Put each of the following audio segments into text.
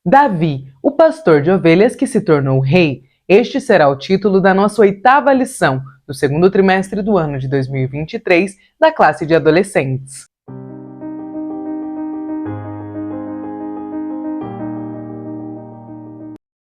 Davi, o pastor de ovelhas que se tornou rei. Este será o título da nossa 8ª lição, do segundo trimestre do ano de 2023, da classe de adolescentes.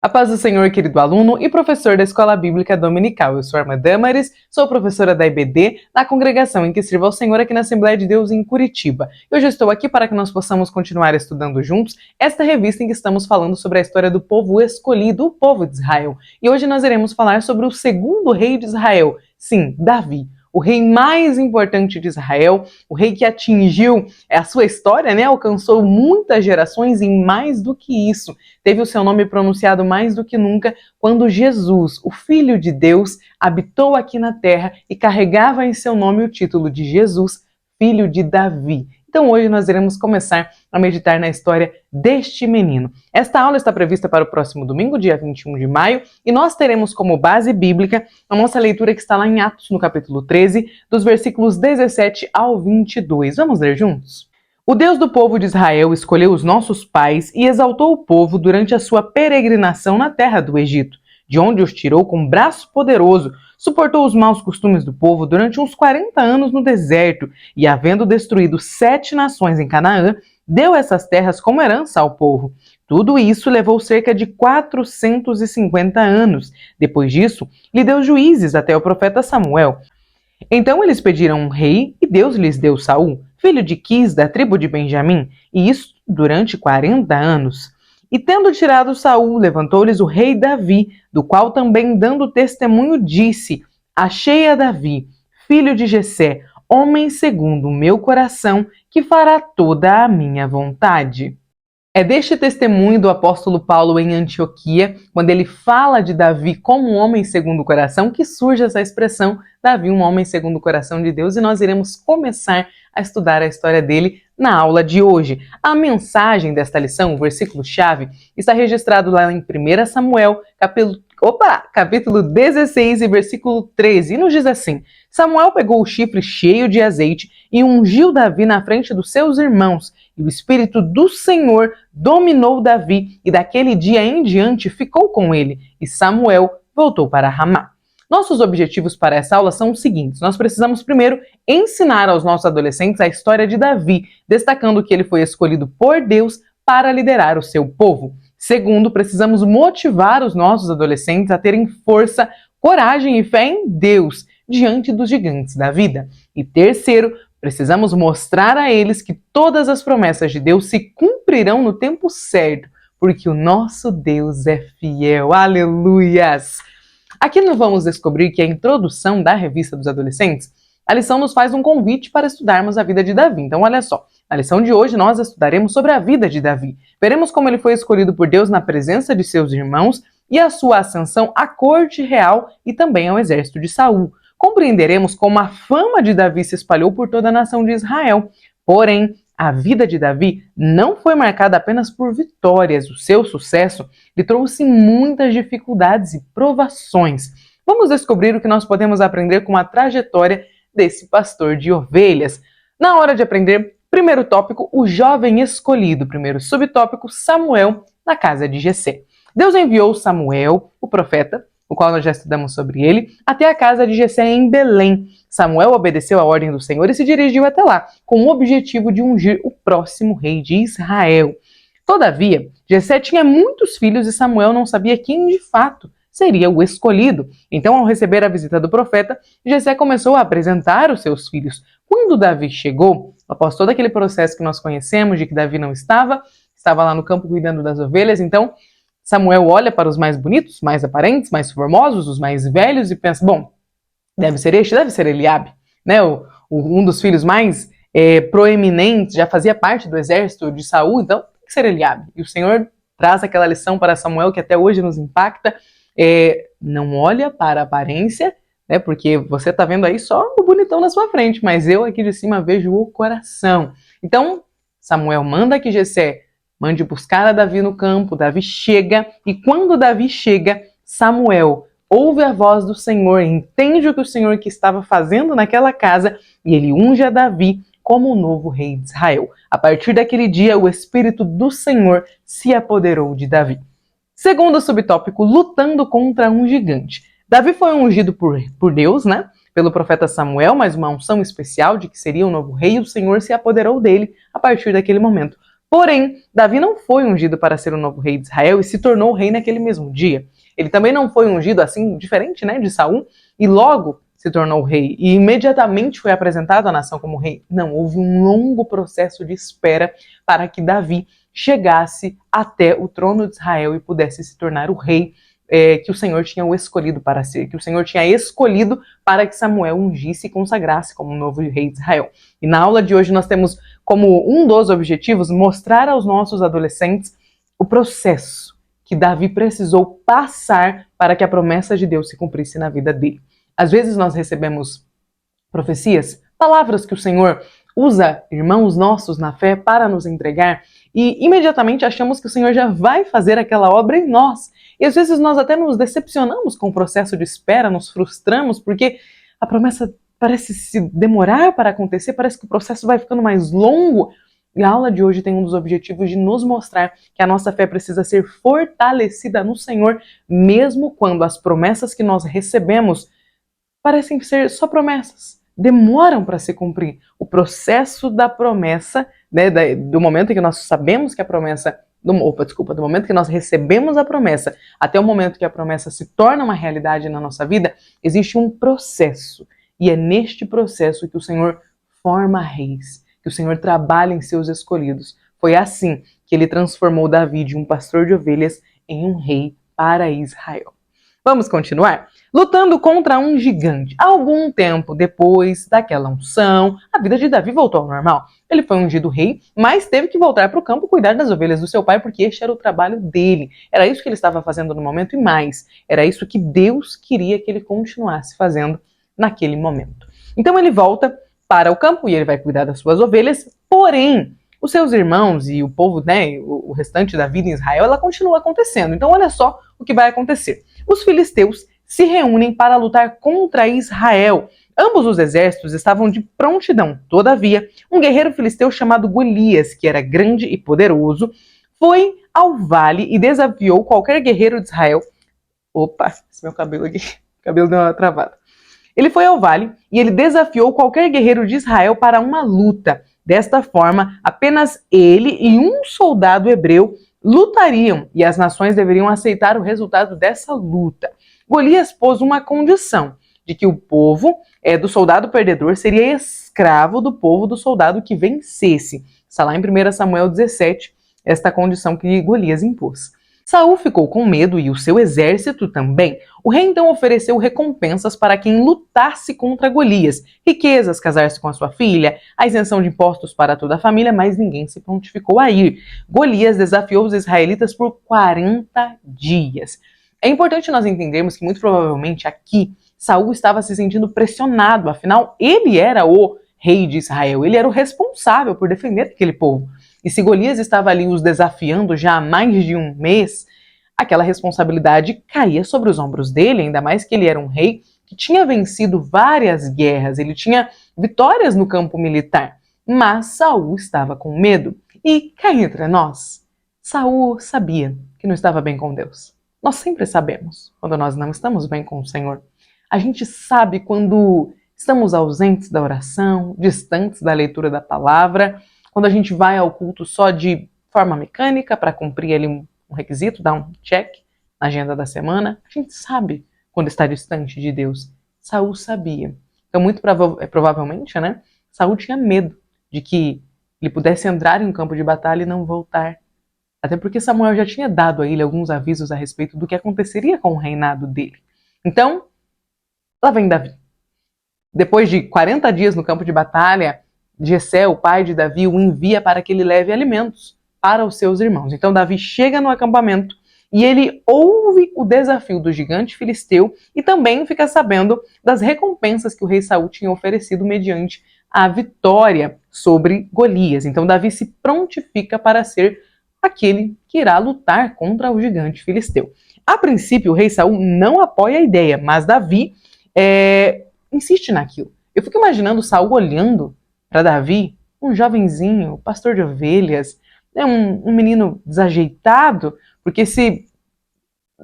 A paz do Senhor, querido aluno e professor da Escola Bíblica Dominical. Eu sou a irmã Damaris, sou professora da IBD, na congregação em que sirvo ao Senhor aqui na Assembleia de Deus em Curitiba. E hoje eu estou aqui para que nós possamos continuar estudando juntos esta revista em que estamos falando sobre a história do povo escolhido, o povo de Israel. E hoje nós iremos falar sobre o segundo rei de Israel, sim, Davi. O rei mais importante de Israel, o rei que atingiu a sua história, alcançou muitas gerações e mais do que isso, teve o seu nome pronunciado mais do que nunca quando Jesus, o Filho de Deus, habitou aqui na terra e carregava em seu nome o título de Jesus, Filho de Davi. Então hoje nós iremos começar a meditar na história deste menino. Esta aula está prevista para o próximo domingo, dia 21 de maio, e nós teremos como base bíblica a nossa leitura que está lá em Atos, no capítulo 13, dos versículos 17 ao 22. Vamos ler juntos? O Deus do povo de Israel escolheu os nossos pais e exaltou o povo durante a sua peregrinação na terra do Egito, de onde os tirou com braço poderoso, suportou os maus costumes do povo durante uns 40 anos no deserto e, havendo destruído 7 nações em Canaã, deu essas terras como herança ao povo. Tudo isso levou cerca de 450 anos. Depois disso, lhe deu juízes até o profeta Samuel. Então eles pediram um rei e Deus lhes deu Saul, filho de Quis, da tribo de Benjamim, e isso durante 40 anos. E tendo tirado Saul, levantou-lhes o rei Davi, do qual também dando testemunho disse: Achei a Davi, filho de Jessé, homem segundo o meu coração, que fará toda a minha vontade. É deste testemunho do apóstolo Paulo em Antioquia, quando ele fala de Davi como um homem segundo o coração, que surge essa expressão, Davi, um homem segundo o coração de Deus, e nós iremos começar a estudar a história dele na aula de hoje. A mensagem desta lição, o versículo-chave, está registrado lá em 1 Samuel, capítulo 16 e versículo 13, e nos diz assim: Samuel pegou o chifre cheio de azeite e ungiu Davi na frente dos seus irmãos, e o Espírito do Senhor dominou Davi, e daquele dia em diante ficou com ele, e Samuel voltou para Ramá. Nossos objetivos para essa aula são os seguintes. Nós precisamos primeiro ensinar aos nossos adolescentes a história de Davi, destacando que ele foi escolhido por Deus para liderar o seu povo. Segundo, precisamos motivar os nossos adolescentes a terem força, coragem e fé em Deus diante dos gigantes da vida. E terceiro, precisamos mostrar a eles que todas as promessas de Deus se cumprirão no tempo certo, porque o nosso Deus é fiel. Aleluias! Aqui nós vamos descobrir que a introdução da Revista dos Adolescentes, a lição nos faz um convite para estudarmos a vida de Davi. Então, olha só, na lição de hoje nós estudaremos sobre a vida de Davi. Veremos como ele foi escolhido por Deus na presença de seus irmãos e a sua ascensão à corte real e também ao exército de Saul. Compreenderemos como a fama de Davi se espalhou por toda a nação de Israel. Porém, a vida de Davi não foi marcada apenas por vitórias. O seu sucesso lhe trouxe muitas dificuldades e provações. Vamos descobrir o que nós podemos aprender com a trajetória desse pastor de ovelhas. Na hora de aprender, primeiro tópico, o jovem escolhido. Primeiro subtópico, Samuel na casa de Jessé. Deus enviou Samuel, o profeta, o qual nós já estudamos sobre ele, até a casa de Jessé em Belém. Samuel obedeceu à ordem do Senhor e se dirigiu até lá, com o objetivo de ungir o próximo rei de Israel. Todavia, Jessé tinha muitos filhos e Samuel não sabia quem de fato seria o escolhido. Então, ao receber a visita do profeta, Jessé começou a apresentar os seus filhos. Quando Davi chegou, após todo aquele processo que nós conhecemos de que Davi não estava lá no campo cuidando das ovelhas, então Samuel olha para os mais bonitos, mais aparentes, mais formosos, os mais velhos e pensa, bom, deve ser Eliabe, um dos filhos mais proeminentes, já fazia parte do exército de Saul, então tem que ser Eliabe. E o Senhor traz aquela lição para Samuel que até hoje nos impacta, não olha para a aparência, porque você está vendo aí só o bonitão na sua frente, mas eu aqui de cima vejo o coração. Então, Samuel manda que Jessé mande buscar a Davi no campo. Davi chega, e quando Davi chega, Samuel ouve a voz do Senhor, entende o que o Senhor que estava fazendo naquela casa, e ele unge a Davi como o novo rei de Israel. A partir daquele dia, o Espírito do Senhor se apoderou de Davi. Segundo subtópico, lutando contra um gigante. Davi foi ungido por Deus, né? Pelo profeta Samuel, mas uma unção especial de que seria o novo rei, e o Senhor se apoderou dele a partir daquele momento. Porém, Davi não foi ungido para ser o novo rei de Israel e se tornou rei naquele mesmo dia. Ele também não foi ungido assim, diferente, né, de Saul, e logo se tornou rei e imediatamente foi apresentado à nação como rei. Não, houve um longo processo de espera para que Davi chegasse até o trono de Israel e pudesse se tornar o rei que o Senhor tinha o escolhido para ser, que o Senhor tinha escolhido para que Samuel ungisse e consagrasse como novo rei de Israel. E na aula de hoje nós temos como um dos objetivos mostrar aos nossos adolescentes o processo que Davi precisou passar para que a promessa de Deus se cumprisse na vida dele. Às vezes nós recebemos profecias, palavras que o Senhor usa irmãos nossos na fé para nos entregar e imediatamente achamos que o Senhor já vai fazer aquela obra em nós. E às vezes nós até nos decepcionamos com o processo de espera, nos frustramos porque a promessa parece se demorar para acontecer, parece que o processo vai ficando mais longo. E a aula de hoje tem um dos objetivos de nos mostrar que a nossa fé precisa ser fortalecida no Senhor, mesmo quando as promessas que nós recebemos parecem ser só promessas, demoram para se cumprir. O processo da promessa, né, do momento em que nós sabemos que a promessa, do momento que nós recebemos a promessa até o momento que a promessa se torna uma realidade na nossa vida, existe um processo. E é neste processo que o Senhor forma reis, que o Senhor trabalha em seus escolhidos. Foi assim que ele transformou Davi de um pastor de ovelhas em um rei para Israel. Vamos continuar? Lutando contra um gigante. Algum tempo depois daquela unção, a vida de Davi voltou ao normal. Ele foi ungido rei, mas teve que voltar para o campo cuidar das ovelhas do seu pai, porque este era o trabalho dele. Era isso que ele estava fazendo no momento e mais. Era isso que Deus queria que ele continuasse fazendo naquele momento. Então ele volta para o campo e ele vai cuidar das suas ovelhas, porém, os seus irmãos e o povo, né, o restante da vida em Israel, ela continua acontecendo. Então olha só o que vai acontecer. Os filisteus se reúnem para lutar contra Israel. Ambos os exércitos estavam de prontidão. Todavia, um guerreiro filisteu chamado Golias, que era grande e poderoso, foi ao vale e desafiou qualquer guerreiro de Israel. Opa, esse meu cabelo aqui, o cabelo deu uma travada. Ele foi ao vale e ele desafiou qualquer guerreiro de Israel para uma luta. Desta forma, apenas ele e um soldado hebreu lutariam e as nações deveriam aceitar o resultado dessa luta. Golias pôs uma condição de que o povo do soldado perdedor seria escravo do povo do soldado que vencesse. Está lá em 1 Samuel 17, esta condição que Golias impôs. Saul ficou com medo e o seu exército também. O rei então ofereceu recompensas para quem lutasse contra Golias. Riquezas, casar-se com a sua filha, a isenção de impostos para toda a família, mas ninguém se prontificou a ir. Golias desafiou os israelitas por 40 dias. É importante nós entendermos que muito provavelmente aqui Saul estava se sentindo pressionado, afinal ele era o rei de Israel, ele era o responsável por defender aquele povo. E se Golias estava ali os desafiando já há mais de um mês, aquela responsabilidade caía sobre os ombros dele, ainda mais que ele era um rei que tinha vencido várias guerras, ele tinha vitórias no campo militar. Mas Saul estava com medo. E cá entre nós, Saul sabia que não estava bem com Deus. Nós sempre sabemos quando nós não estamos bem com o Senhor. A gente sabe quando estamos ausentes da oração, distantes da leitura da palavra, quando a gente vai ao culto só de forma mecânica para cumprir ali um requisito, dar um check na agenda da semana, a gente sabe quando está distante de Deus. Saul sabia. Então, muito provavelmente, né, Saul tinha medo de que ele pudesse entrar em um campo de batalha e não voltar. Até porque Samuel já tinha dado a ele alguns avisos a respeito do que aconteceria com o reinado dele. Então, lá vem Davi. Depois de 40 dias no campo de batalha, Jessé, o pai de Davi, o envia para que ele leve alimentos para os seus irmãos. Então Davi chega no acampamento e ele ouve o desafio do gigante filisteu e também fica sabendo das recompensas que o rei Saul tinha oferecido mediante a vitória sobre Golias. Então Davi se prontifica para ser aquele que irá lutar contra o gigante filisteu. A princípio, o rei Saul não apoia a ideia, mas Davi insiste naquilo. Eu fico imaginando Saul olhando para Davi, um jovenzinho, pastor de ovelhas, né, um menino desajeitado, porque se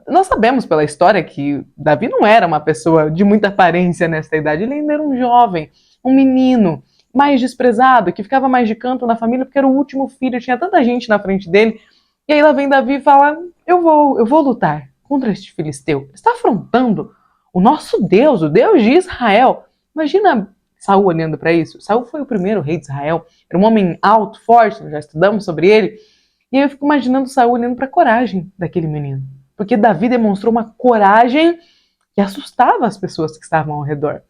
nós sabemos pela história que Davi não era uma pessoa de muita aparência nessa idade, ele ainda era um jovem, um menino mais desprezado, que ficava mais de canto na família porque era o último filho, tinha tanta gente na frente dele. E aí lá vem Davi e fala: eu vou lutar contra este filisteu. Ele está afrontando o nosso Deus, o Deus de Israel. Imagina Saul olhando para isso. Saul foi o primeiro rei de Israel, era um homem alto, forte, nós já estudamos sobre ele. E aí eu fico imaginando Saul olhando para a coragem daquele menino. Porque Davi demonstrou uma coragem que assustava as pessoas que estavam ao redor.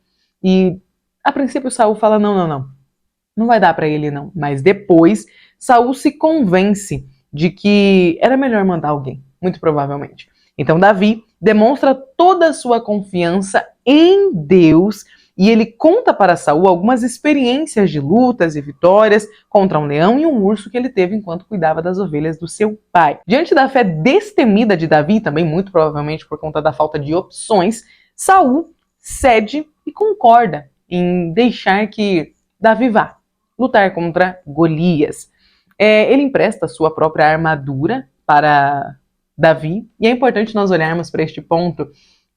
E a princípio Saul fala: não vai dar para ele não. Mas depois Saul se convence de que era melhor mandar alguém, muito provavelmente. Então Davi demonstra toda a sua confiança em Deus e ele conta para Saul algumas experiências de lutas e vitórias contra um leão e um urso que ele teve enquanto cuidava das ovelhas do seu pai. Diante da fé destemida de Davi, também muito provavelmente por conta da falta de opções, Saul cede e concorda em deixar que Davi vá lutar contra Golias. Ele empresta sua própria armadura para Davi, e é importante nós olharmos para este ponto.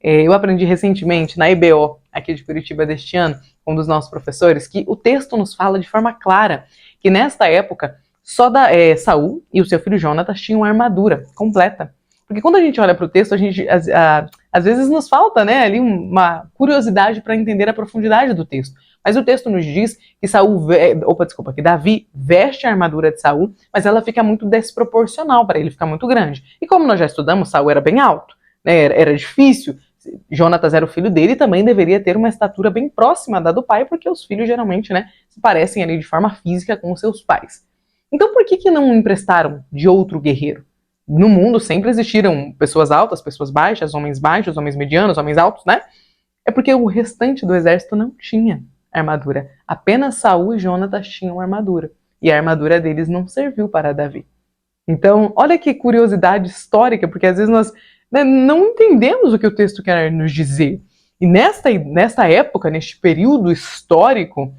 Eu aprendi recentemente na EBO, aqui de Curitiba deste ano, com um dos nossos professores, que o texto nos fala de forma clara que nesta época só Saul e o seu filho Jonatas tinham armadura completa. Porque quando a gente olha para o texto, a gente às vezes nos falta, né, ali uma curiosidade para entender a profundidade do texto. Mas o texto nos diz que que Davi veste a armadura de Saul, mas ela fica muito desproporcional para ele, fica muito grande. E como nós já estudamos, Saul era bem alto, né, era difícil. Jonatas era o filho dele e também deveria ter uma estatura bem próxima da do pai, porque os filhos geralmente, né, se parecem ali de forma física com os seus pais. Então por que não emprestaram de outro guerreiro? No mundo sempre existiram pessoas altas, pessoas baixas, homens medianos, homens altos, né? É porque o restante do exército não tinha armadura. Apenas Saul e Jonatas tinham armadura. E a armadura deles não serviu para Davi. Então, olha que curiosidade histórica, porque às vezes nós não entendemos o que o texto quer nos dizer. E nesta época, neste período histórico,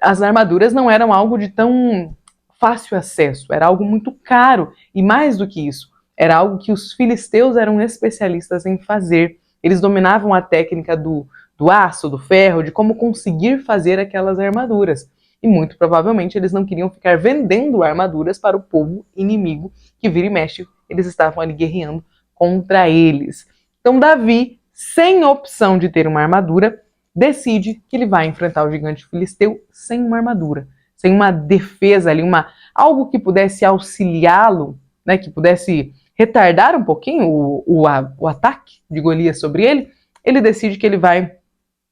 as armaduras não eram algo de tão fácil acesso, era algo muito caro. E mais do que isso, era algo que os filisteus eram especialistas em fazer. Eles dominavam a técnica do aço, do ferro, de como conseguir fazer aquelas armaduras. E muito provavelmente eles não queriam ficar vendendo armaduras para o povo inimigo que vira e mexe, eles estavam ali guerreando contra eles. Então Davi, sem opção de ter uma armadura, decide que ele vai enfrentar o gigante filisteu sem uma armadura, sem uma defesa ali, algo que pudesse auxiliá-lo, né, que pudesse retardar um pouquinho o ataque de Golias sobre ele. Ele decide que ele vai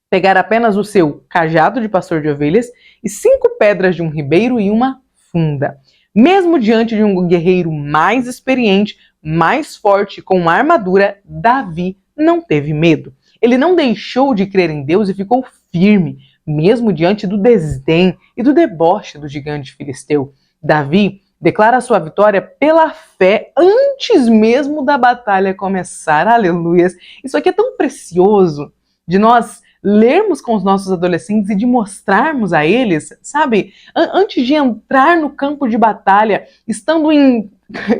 pegar apenas o seu cajado de pastor de ovelhas e 5 pedras de um ribeiro e uma funda. Mesmo diante de um guerreiro mais experiente, mais forte, com uma armadura, Davi não teve medo. Ele não deixou de crer em Deus e ficou firme, mesmo diante do desdém e do deboche do gigante filisteu. Davi declara sua vitória pela fé antes mesmo da batalha começar. Aleluias! Isso aqui é tão precioso de nós lermos com os nossos adolescentes e de mostrarmos a eles, sabe? Antes de entrar no campo de batalha, estando em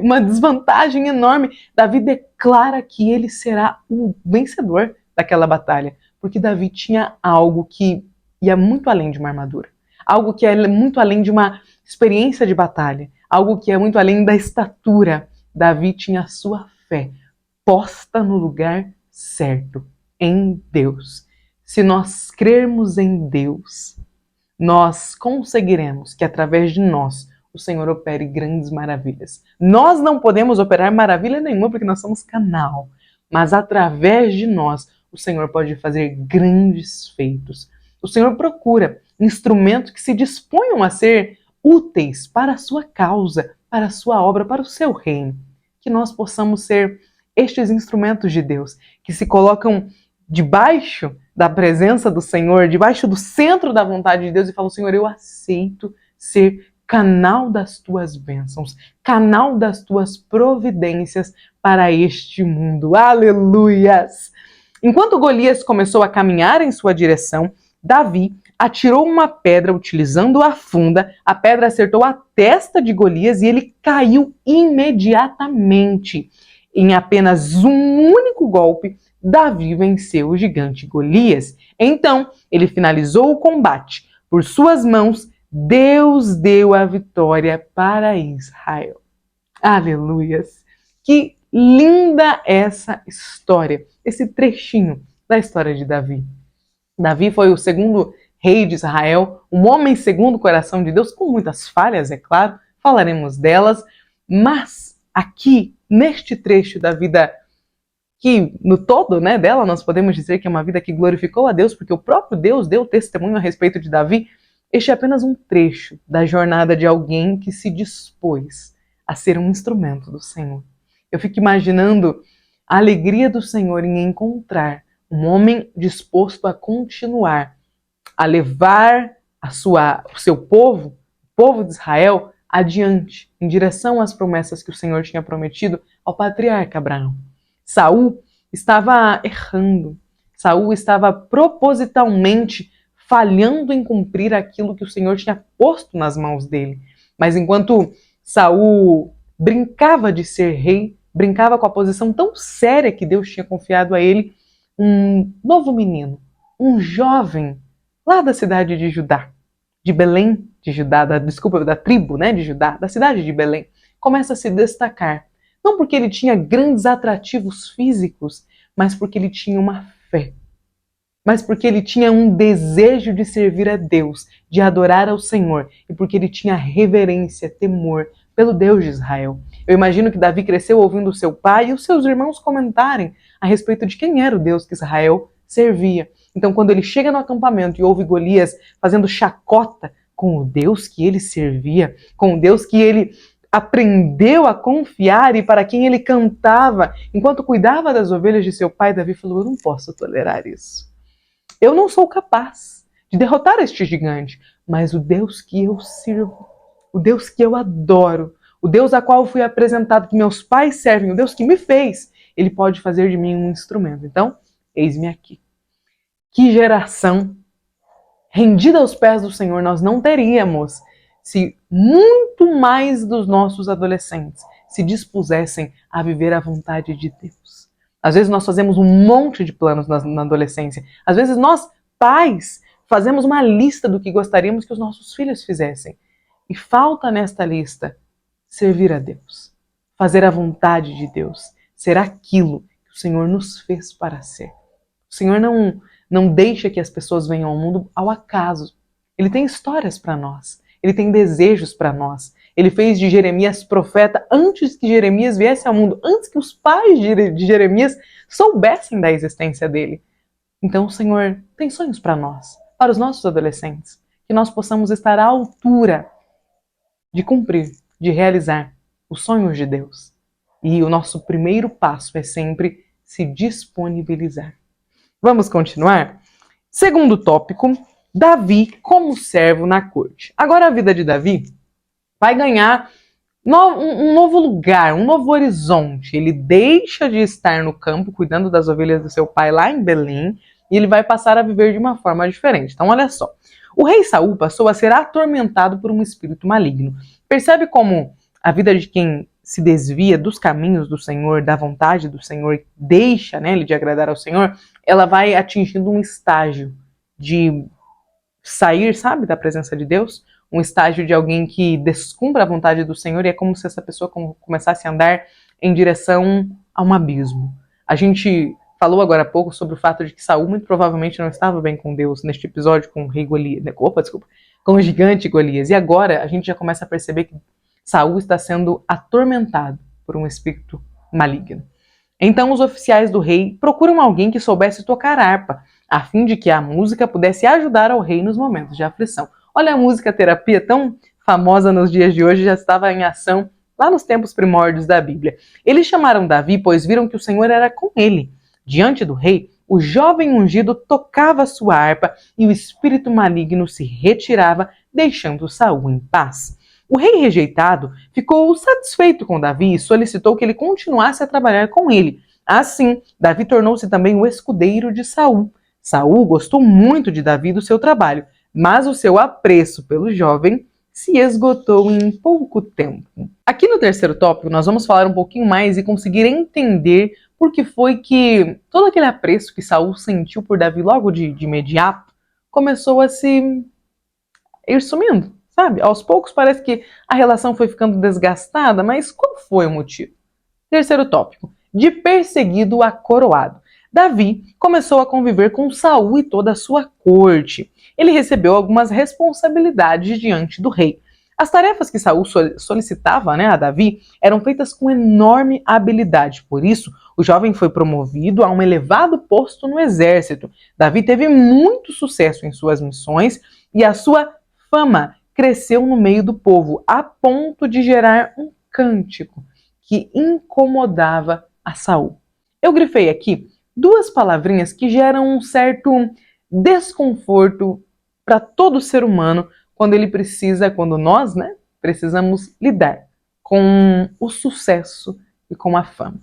uma desvantagem enorme, Davi declara que ele será o vencedor daquela batalha, porque Davi tinha algo que ia muito além de uma armadura, algo que é muito além de uma experiência de batalha, algo que é muito além da estatura. Davi tinha a sua fé posta no lugar certo, em Deus. Se nós crermos em Deus, nós conseguiremos que através de nós o Senhor opere grandes maravilhas. Nós não podemos operar maravilha nenhuma porque nós somos canal, mas através de nós o Senhor pode fazer grandes feitos. O Senhor procura instrumentos que se disponham a ser úteis para a sua causa, para a sua obra, para o seu reino. Que nós possamos ser estes instrumentos de Deus, que se colocam debaixo da presença do Senhor, debaixo do centro da vontade de Deus e falam: Senhor, eu aceito ser canal das tuas bênçãos, canal das tuas providências para este mundo. Aleluias! Enquanto Golias começou a caminhar em sua direção, Davi atirou uma pedra utilizando a funda, a pedra acertou a testa de Golias e ele caiu imediatamente. Em apenas um único golpe, Davi venceu o gigante Golias. Então, ele finalizou o combate. Por suas mãos, Deus deu a vitória para Israel. Aleluias! Que linda essa história, esse trechinho da história de Davi. Davi foi o segundo rei de Israel, um homem segundo o coração de Deus, com muitas falhas, é claro, falaremos delas, mas aqui, neste trecho da vida que, no todo, né, dela, nós podemos dizer que é uma vida que glorificou a Deus, porque o próprio Deus deu testemunho a respeito de Davi. Este é apenas um trecho da jornada de alguém que se dispôs a ser um instrumento do Senhor. Eu fico imaginando a alegria do Senhor em encontrar um homem disposto a continuar, a levar o seu povo, o povo de Israel, adiante, em direção às promessas que o Senhor tinha prometido ao patriarca Abraão. Saul estava errando. Saul estava propositalmente falhando em cumprir aquilo que o Senhor tinha posto nas mãos dele. Mas enquanto Saul brincava de ser rei, brincava com a posição tão séria que Deus tinha confiado a ele, um novo menino, um jovem, lá da cidade de Judá, de Belém de Judá, da tribo, né, de Judá, da cidade de Belém, começa a se destacar. Não porque ele tinha grandes atrativos físicos, mas porque ele tinha uma fé. Mas porque ele tinha um desejo de servir a Deus, de adorar ao Senhor, e porque ele tinha reverência, temor pelo Deus de Israel. Eu imagino que Davi cresceu ouvindo seu pai e os seus irmãos comentarem a respeito de quem era o Deus que Israel servia. Então, quando ele chega no acampamento e ouve Golias fazendo chacota com o Deus que ele servia, com o Deus que ele aprendeu a confiar e para quem ele cantava, enquanto cuidava das ovelhas de seu pai, Davi falou: eu não posso tolerar isso. Eu não sou capaz de derrotar este gigante, mas o Deus que eu sirvo, o Deus que eu adoro, o Deus a qual fui apresentado, que meus pais servem, o Deus que me fez, ele pode fazer de mim um instrumento. Então, eis-me aqui. Que geração rendida aos pés do Senhor nós não teríamos se muito mais dos nossos adolescentes se dispusessem a viver a vontade de Deus. Às vezes nós fazemos um monte de planos na adolescência. Às vezes nós, pais, fazemos uma lista do que gostaríamos que os nossos filhos fizessem. E falta nesta lista servir a Deus, fazer a vontade de Deus, ser aquilo que o Senhor nos fez para ser. O Senhor não deixa que as pessoas venham ao mundo ao acaso. Ele tem histórias para nós. Ele tem desejos para nós. Ele fez de Jeremias profeta antes que Jeremias viesse ao mundo, antes que os pais de Jeremias soubessem da existência dele. Então o Senhor tem sonhos para nós, para os nossos adolescentes, que nós possamos estar à altura de cumprir, de realizar os sonhos de Deus. E o nosso primeiro passo é sempre se disponibilizar. Vamos continuar? Segundo tópico, Davi como servo na corte. Agora a vida de Davi vai ganhar um novo lugar, um novo horizonte. Ele deixa de estar no campo cuidando das ovelhas do seu pai lá em Belém e ele vai passar a viver de uma forma diferente. Então olha só, o rei Saul passou a ser atormentado por um espírito maligno. Percebe como a vida de quem se desvia dos caminhos do Senhor, da vontade do Senhor, deixa, né, ele de agradar ao Senhor, ela vai atingindo um estágio de sair, sabe, da presença de Deus, um estágio de alguém que descumpre a vontade do Senhor e é como se essa pessoa começasse a andar em direção a um abismo. A gente falou agora há pouco sobre o fato de que Saul muito provavelmente não estava bem com Deus neste episódio com o rei Golias, com o gigante Golias. E agora a gente já começa a perceber que Saul está sendo atormentado por um espírito maligno. Então os oficiais do rei procuram alguém que soubesse tocar harpa, a fim de que a música pudesse ajudar ao rei nos momentos de aflição. Olha, a música terapia, tão famosa nos dias de hoje, já estava em ação lá nos tempos primórdios da Bíblia. Eles chamaram Davi, pois viram que o Senhor era com ele. Diante do rei, o jovem ungido tocava sua harpa e o espírito maligno se retirava, deixando Saul em paz. O rei rejeitado ficou satisfeito com Davi e solicitou que ele continuasse a trabalhar com ele. Assim, Davi tornou-se também o escudeiro de Saul. Saul gostou muito de Davi e do seu trabalho. mas o seu apreço pelo jovem se esgotou em pouco tempo. Aqui no terceiro tópico, nós vamos falar um pouquinho mais e conseguir entender por que foi que todo aquele apreço que Saul sentiu por Davi logo de imediato começou a se ir sumindo, sabe? Aos poucos parece que a relação foi ficando desgastada, mas qual foi o motivo? Terceiro tópico, de perseguido a coroado. Davi começou a conviver com Saul e toda a sua corte. Ele recebeu algumas responsabilidades diante do rei. As tarefas que Saul solicitava, a Davi eram feitas com enorme habilidade. Por isso, o jovem foi promovido a um elevado posto no exército. Davi teve muito sucesso em suas missões e a sua fama cresceu no meio do povo, a ponto de gerar um cântico que incomodava a Saul. Eu grifei aqui duas palavrinhas que geram um certo desconforto para todo ser humano quando nós, precisamos lidar com o sucesso e com a fama.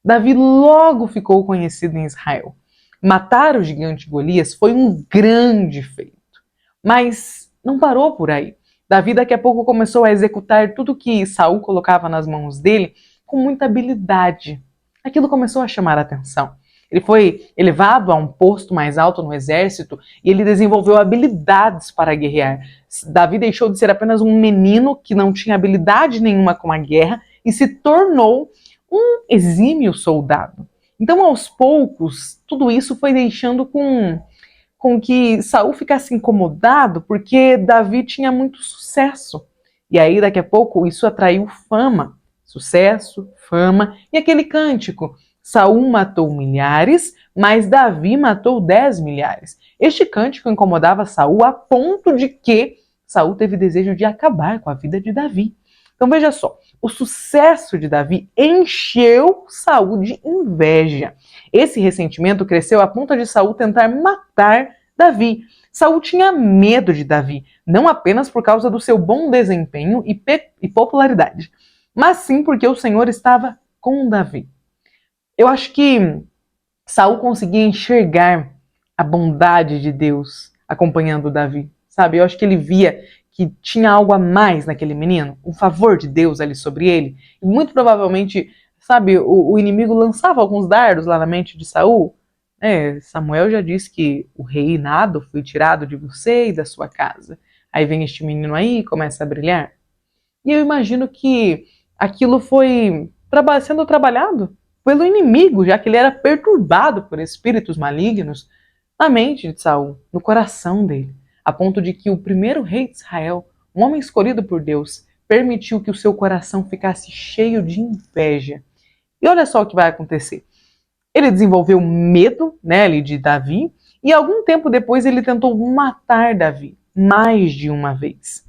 Davi logo ficou conhecido em Israel. Matar o gigante Golias foi um grande feito, mas não parou por aí. Davi daqui a pouco começou a executar tudo que Saul colocava nas mãos dele com muita habilidade. Aquilo começou a chamar a atenção. Ele foi elevado a um posto mais alto no exército e ele desenvolveu habilidades para guerrear. Davi deixou de ser apenas um menino que não tinha habilidade nenhuma com a guerra e se tornou um exímio soldado. Então, aos poucos, tudo isso foi deixando com que Saul ficasse incomodado, porque Davi tinha muito sucesso. E aí, daqui a pouco, isso atraiu fama. Sucesso, fama e aquele cântico. Saul matou milhares, mas Davi matou 10 milhares. Este cântico incomodava Saul a ponto de que Saul teve desejo de acabar com a vida de Davi. Então veja só, o sucesso de Davi encheu Saul de inveja. Esse ressentimento cresceu a ponto de Saul tentar matar Davi. Saul tinha medo de Davi, não apenas por causa do seu bom desempenho e popularidade, mas sim porque o Senhor estava com Davi. Eu acho que Saul conseguia enxergar a bondade de Deus acompanhando Davi, sabe? Eu acho que ele via que tinha algo a mais naquele menino, um favor de Deus ali sobre ele. E muito provavelmente, sabe, o inimigo lançava alguns dardos lá na mente de Saul. Samuel já disse que o reinado foi tirado de você e da sua casa. Aí vem este menino aí e começa a brilhar. E eu imagino que aquilo foi sendo trabalhado pelo inimigo, já que ele era perturbado por espíritos malignos na mente de Saul, no coração dele, a ponto de que o primeiro rei de Israel, um homem escolhido por Deus, permitiu que o seu coração ficasse cheio de inveja. E olha só o que vai acontecer. Ele desenvolveu medo, ali de Davi, e algum tempo depois ele tentou matar Davi, mais de uma vez.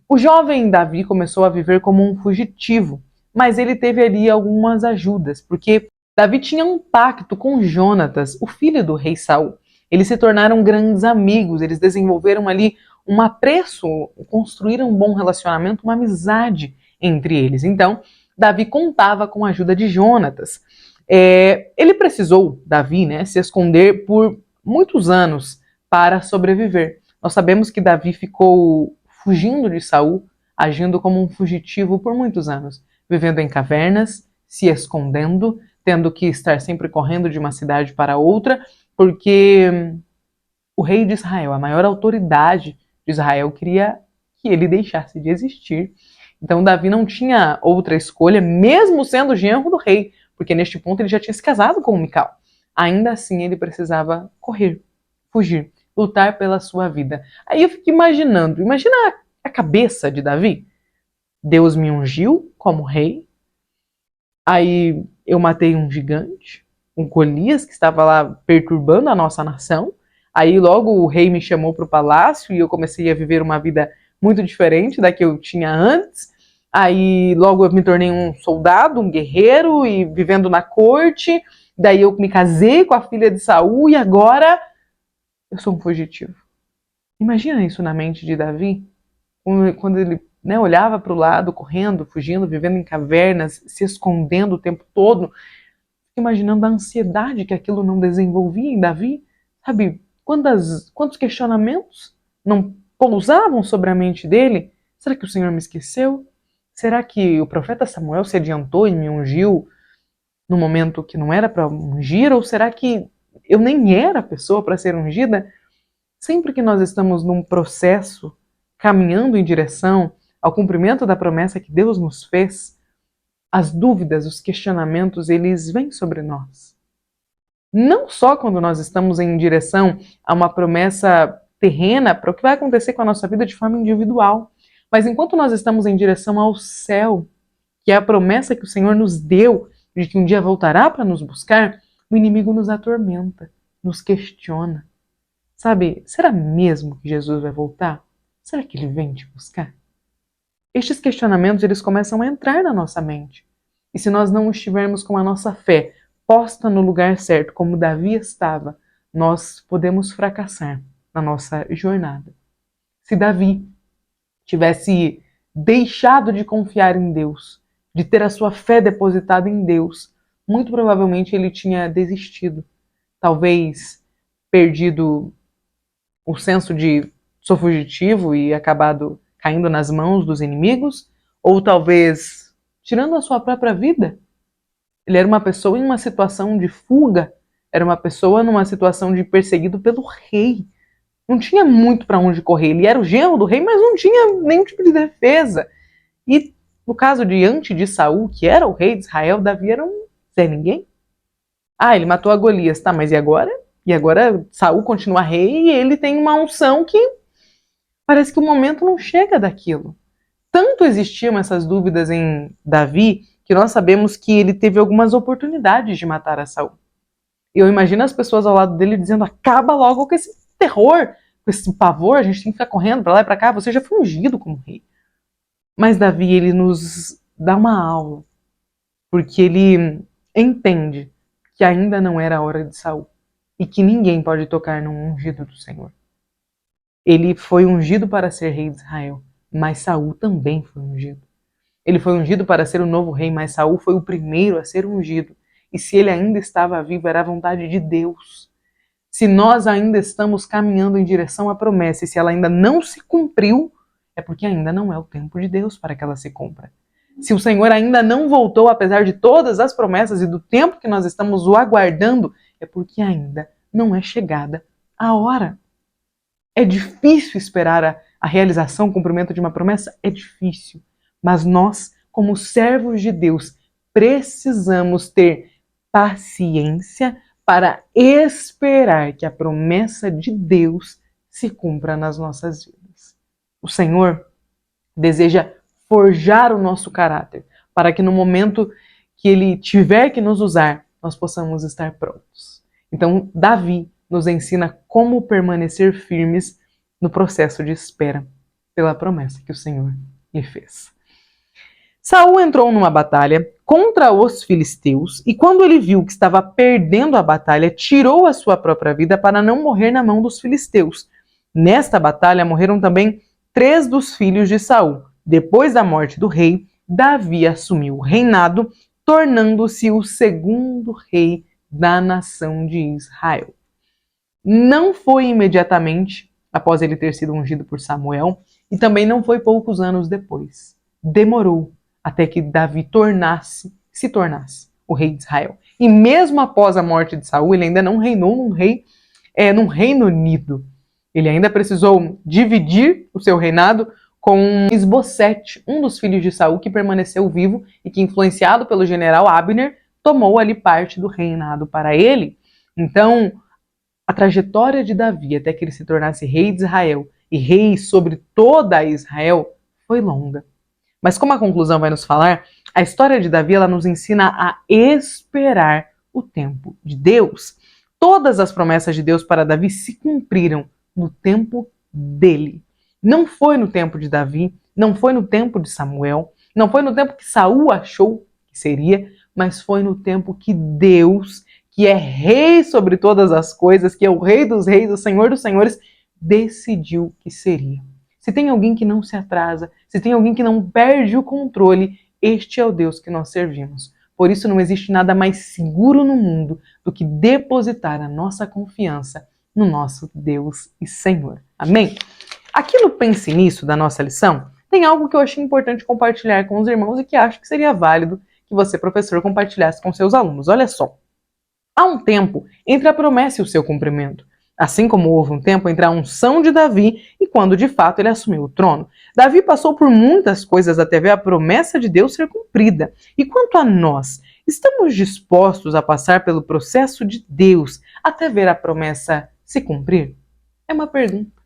O jovem Davi começou a viver como um fugitivo, mas ele teve ali algumas ajudas, porque Davi tinha um pacto com Jonatas, o filho do rei Saul. Eles se tornaram grandes amigos, eles desenvolveram ali um apreço, construíram um bom relacionamento, uma amizade entre eles. Então, Davi contava com a ajuda de Jonatas. Ele precisou, Davi, se esconder por muitos anos para sobreviver. Nós sabemos que Davi ficou fugindo de Saul, agindo como um fugitivo por muitos anos, vivendo em cavernas, se escondendo, tendo que estar sempre correndo de uma cidade para outra, porque o rei de Israel, a maior autoridade de Israel, queria que ele deixasse de existir. Então Davi não tinha outra escolha, mesmo sendo genro do rei, porque neste ponto ele já tinha se casado com Mical. Ainda assim ele precisava correr, fugir, lutar pela sua vida. Aí eu fico imaginando, imagina a cabeça de Davi. Deus me ungiu como rei, aí eu matei um gigante, um Golias que estava lá perturbando a nossa nação, aí logo o rei me chamou para o palácio e eu comecei a viver uma vida muito diferente da que eu tinha antes, aí logo eu me tornei um soldado, um guerreiro e vivendo na corte, daí eu me casei com a filha de Saul e agora eu sou um fugitivo. Imagina isso na mente de Davi, quando ele olhava para o lado, correndo, fugindo, vivendo em cavernas, se escondendo o tempo todo, imaginando a ansiedade que aquilo não desenvolvia em Davi, sabe? Quantos questionamentos não pousavam sobre a mente dele? Será que o Senhor me esqueceu? Será que o profeta Samuel se adiantou e me ungiu no momento que não era para ungir? Ou será que eu nem era a pessoa para ser ungida? Sempre que nós estamos num processo, caminhando em direção ao cumprimento da promessa que Deus nos fez, as dúvidas, os questionamentos, eles vêm sobre nós. Não só quando nós estamos em direção a uma promessa terrena para o que vai acontecer com a nossa vida de forma individual, mas enquanto nós estamos em direção ao céu, que é a promessa que o Senhor nos deu de que um dia voltará para nos buscar, o inimigo nos atormenta, nos questiona. Sabe, será mesmo que Jesus vai voltar? Será que ele vem te buscar? Estes questionamentos, eles começam a entrar na nossa mente. E se nós não estivermos com a nossa fé posta no lugar certo, como Davi estava, nós podemos fracassar na nossa jornada. Se Davi tivesse deixado de confiar em Deus, de ter a sua fé depositada em Deus, muito provavelmente ele tinha desistido. Talvez perdido o senso de sou fugitivo e acabado caindo nas mãos dos inimigos, ou talvez tirando a sua própria vida. Ele era uma pessoa em uma situação de fuga, era uma pessoa numa situação de perseguido pelo rei. Não tinha muito para onde correr. Ele era o genro do rei, mas não tinha nenhum tipo de defesa. E no caso diante de Saul, que era o rei de Israel, Davi era um Zé Ninguém. Ah, ele matou a Golias, tá, mas e agora? E agora Saul continua rei e ele tem uma unção que parece que o momento não chega daquilo. Tanto existiam essas dúvidas em Davi que nós sabemos que ele teve algumas oportunidades de matar a Saul. E eu imagino as pessoas ao lado dele dizendo: acaba logo com esse terror, com esse pavor, a gente tem que ficar correndo para lá e para cá, você já foi ungido como rei. Mas Davi, ele nos dá uma aula, porque ele entende que ainda não era a hora de Saul e que ninguém pode tocar no ungido do Senhor. Ele foi ungido para ser rei de Israel, mas Saul também foi ungido. Ele foi ungido para ser o novo rei, mas Saul foi o primeiro a ser ungido. E se ele ainda estava vivo, era a vontade de Deus. Se nós ainda estamos caminhando em direção à promessa e se ela ainda não se cumpriu, é porque ainda não é o tempo de Deus para que ela se cumpra. Se o Senhor ainda não voltou, apesar de todas as promessas e do tempo que nós estamos o aguardando, é porque ainda não é chegada a hora. É difícil esperar a realização, o cumprimento de uma promessa? É difícil. Mas nós, como servos de Deus, precisamos ter paciência para esperar que a promessa de Deus se cumpra nas nossas vidas. O Senhor deseja forjar o nosso caráter, para que no momento que Ele tiver que nos usar, nós possamos estar prontos. Então, Davi nos ensina como permanecer firmes no processo de espera pela promessa que o Senhor lhe fez. Saul entrou numa batalha contra os filisteus e quando ele viu que estava perdendo a batalha, tirou a sua própria vida para não morrer na mão dos filisteus. Nesta batalha morreram também 3 dos filhos de Saul. Depois da morte do rei, Davi assumiu o reinado, tornando-se o segundo rei da nação de Israel. Não foi imediatamente após ele ter sido ungido por Samuel e também não foi poucos anos depois. Demorou até que Davi se tornasse o rei de Israel. E mesmo após a morte de Saul, ele ainda não reinou num reino unido. Ele ainda precisou dividir o seu reinado com Isbosete, um dos filhos de Saul que permaneceu vivo e que, influenciado pelo general Abner, tomou ali parte do reinado para ele. Então, a trajetória de Davi até que ele se tornasse rei de Israel e rei sobre toda Israel foi longa. Mas como a conclusão vai nos falar, a história de Davi ela nos ensina a esperar o tempo de Deus. Todas as promessas de Deus para Davi se cumpriram no tempo dele. Não foi no tempo de Davi, não foi no tempo de Samuel, não foi no tempo que Saul achou que seria, mas foi no tempo que Deus, que é rei sobre todas as coisas, que é o rei dos reis, o senhor dos senhores, decidiu que seria. Se tem alguém que não se atrasa, se tem alguém que não perde o controle, este é o Deus que nós servimos. Por isso não existe nada mais seguro no mundo do que depositar a nossa confiança no nosso Deus e Senhor. Amém? Aqui no Pense Nisso da nossa lição, tem algo que eu achei importante compartilhar com os irmãos e que acho que seria válido que você, professor, compartilhasse com seus alunos. Olha só. Há um tempo entre a promessa e o seu cumprimento. Assim como houve um tempo entre a unção de Davi e quando de fato ele assumiu o trono. Davi passou por muitas coisas até ver a promessa de Deus ser cumprida. E quanto a nós, estamos dispostos a passar pelo processo de Deus até ver a promessa se cumprir? É uma pergunta.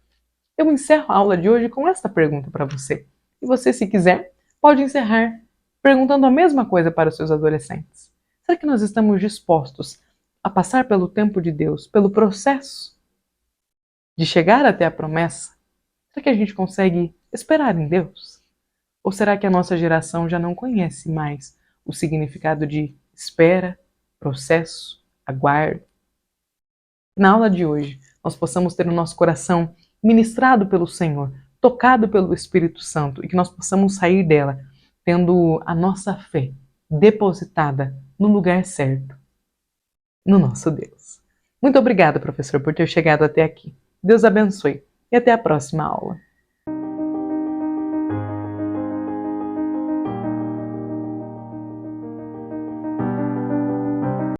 Eu encerro a aula de hoje com esta pergunta para você. E você, se quiser, pode encerrar perguntando a mesma coisa para os seus adolescentes. Será que nós estamos dispostos a passar pelo tempo de Deus, pelo processo de chegar até a promessa? Será que a gente consegue esperar em Deus? Ou será que a nossa geração já não conhece mais o significado de espera, processo, aguardo? Na aula de hoje, nós possamos ter o nosso coração ministrado pelo Senhor, tocado pelo Espírito Santo, e que nós possamos sair dela tendo a nossa fé depositada no lugar certo, no nosso Deus. Muito obrigada, professor, por ter chegado até aqui. Deus abençoe e até a próxima aula.